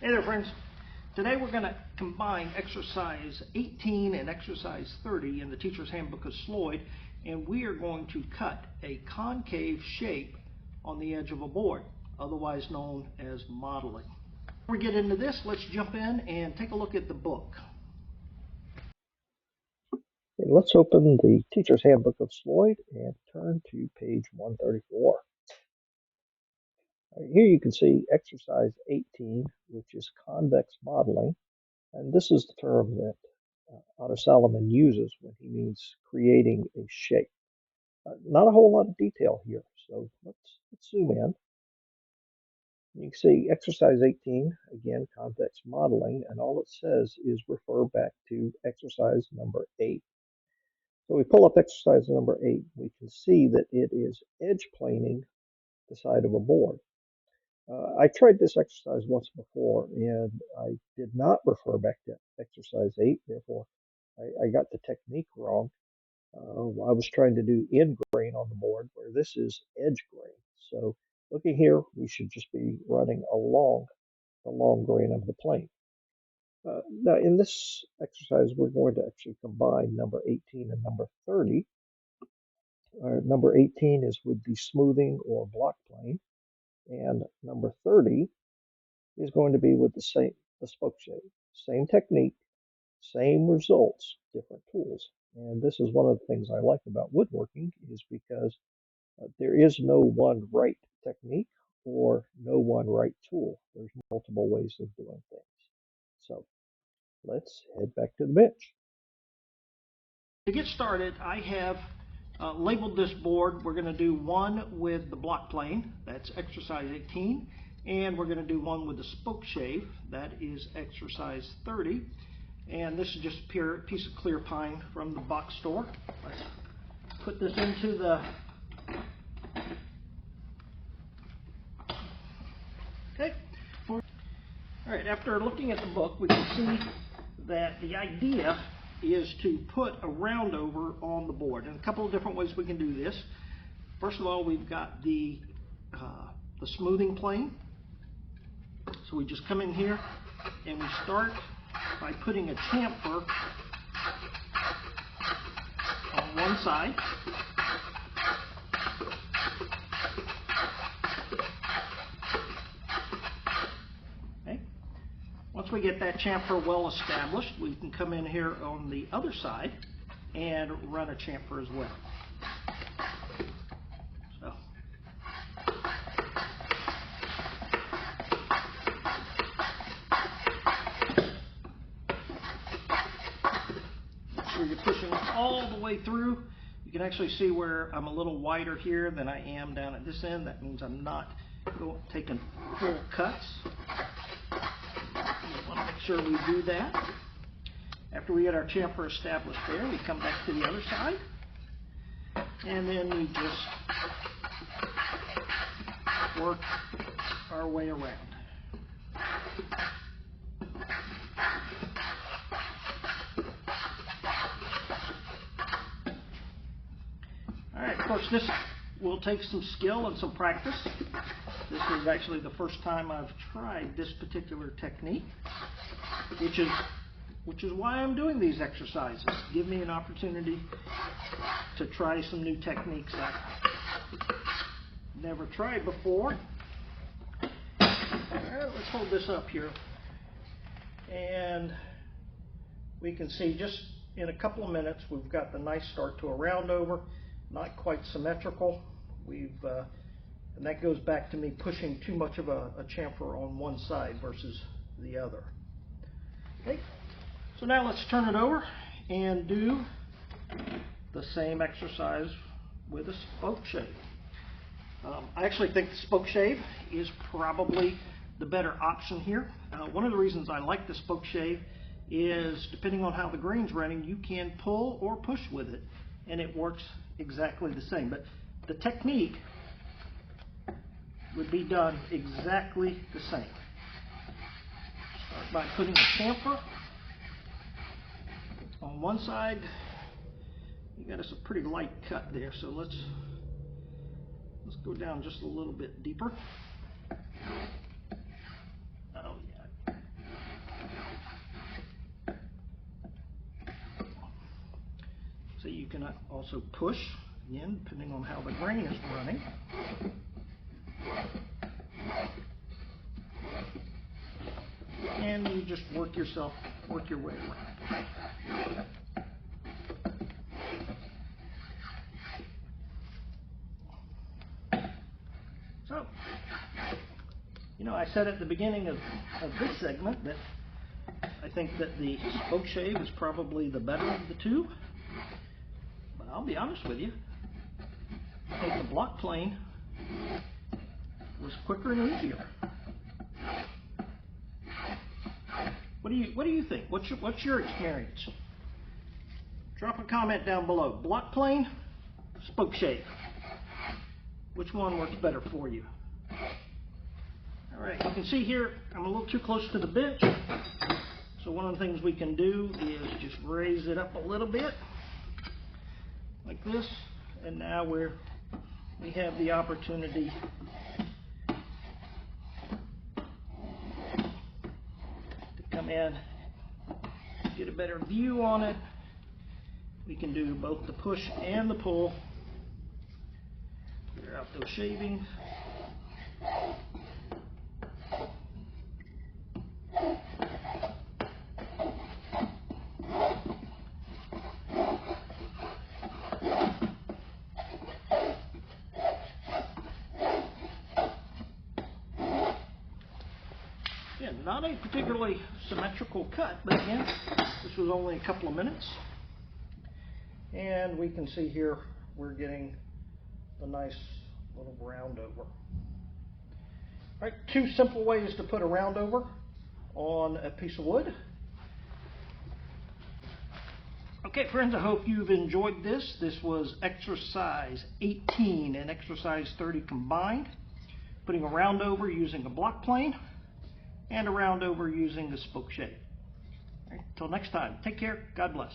Hey there, friends. Today we're going to combine exercise 18 and exercise 30 in the Teachers Handbook of Sloyd, and we are going to cut a concave shape on the edge of a board, otherwise known as modeling. Before we get into this, let's jump in and take a look at the book. Okay, let's open the Teachers Handbook of Sloyd and turn to page 134. Here you can see exercise 18, which is convex modeling. And this is the term that Otto Salomon uses when he means creating a shape. Not a whole lot of detail here, so let's zoom in. You can see exercise 18, again, convex modeling, and all it says is refer back to exercise number 8. So we pull up exercise number 8, we can see that it is edge planing the side of a board. I tried this exercise once before, and I did not refer back to exercise 8. Therefore, I got the technique wrong. I was trying to do end grain on the board, where this is edge grain. So looking here, we should just be running along the long grain of the plane. Now, in this exercise, we're going to actually combine number 18 and number 30. Number 18 is with the smoothing or block plane. And number 30 is going to be with the spokeshave. Same technique, same results, different tools. And this is one of the things I like about woodworking, is because there is no one right technique or no one right tool. There's multiple ways of doing things. So let's head back to the bench. To get started, I have labeled this board. We're going to do one with the block plane, that's exercise 18, and we're going to do one with the spokeshave, that is exercise 30. And this is just a piece of clear pine from the box store. Let's put this into the okay. All right, after looking at the book, we can see that the idea is to put a roundover on the board. And a couple of different ways we can do this. First of all, we've got the smoothing plane. So we just come in here and we start by putting a chamfer on one side. Okay. Once we get that chamfer well established, we can come in here on the other side and run a chamfer as well. So, make sure you're pushing all the way through. You can actually see where I'm a little wider here than I am down at this end. That means I'm not taking full cuts. We want to make sure we do that. After we get our chamfer established there, we come back to the other side, and then we just work our way around. Alright, of course this will take some skill and some practice. This is actually the first time I've tried this particular technique, which is why I'm doing these exercises. Give me an opportunity to try some new techniques I've never tried before. Alright, let's hold this up here. And we can see just in a couple of minutes we've got the nice start to a roundover, not quite symmetrical. And that goes back to me pushing too much of a chamfer on one side versus the other. Okay. So now let's turn it over and do the same exercise with a spokeshave. I actually think the spokeshave is probably the better option here. One of the reasons I like the spokeshave is, depending on how the grain's running, you can pull or push with it, and it works exactly the same. But the technique would be done exactly the same. Start by putting a chamfer on one side. You got us a pretty light cut there, so let's go down just a little bit deeper. Oh yeah, can also push, again, depending on how the grain is running. And you just work your way around. So, you know, I said at the beginning of this segment that I think that the spokeshave is probably the better of the two. But I'll be honest with you, I think the blockplane was quicker and easier. What do you think? What's your experience? Drop a comment down below. Blockplane, spokeshave. Which one works better for you? All right, you can see here I'm a little too close to the bench. So one of the things we can do is just raise it up a little bit, like this, and now we have the opportunity to come in, get a better view on it. We can do both the push and the pull. Clear out those shavings. Again, not a particularly symmetrical cut, but again, this was only a couple of minutes. And we can see here we're getting a nice little roundover. All right, two simple ways to put a roundover on a piece of wood. Okay, friends, I hope you've enjoyed this. This was exercise 18 and exercise 30 combined. Putting a roundover using a block plane and a roundover using a spokeshave. All right, until next time, take care. God bless.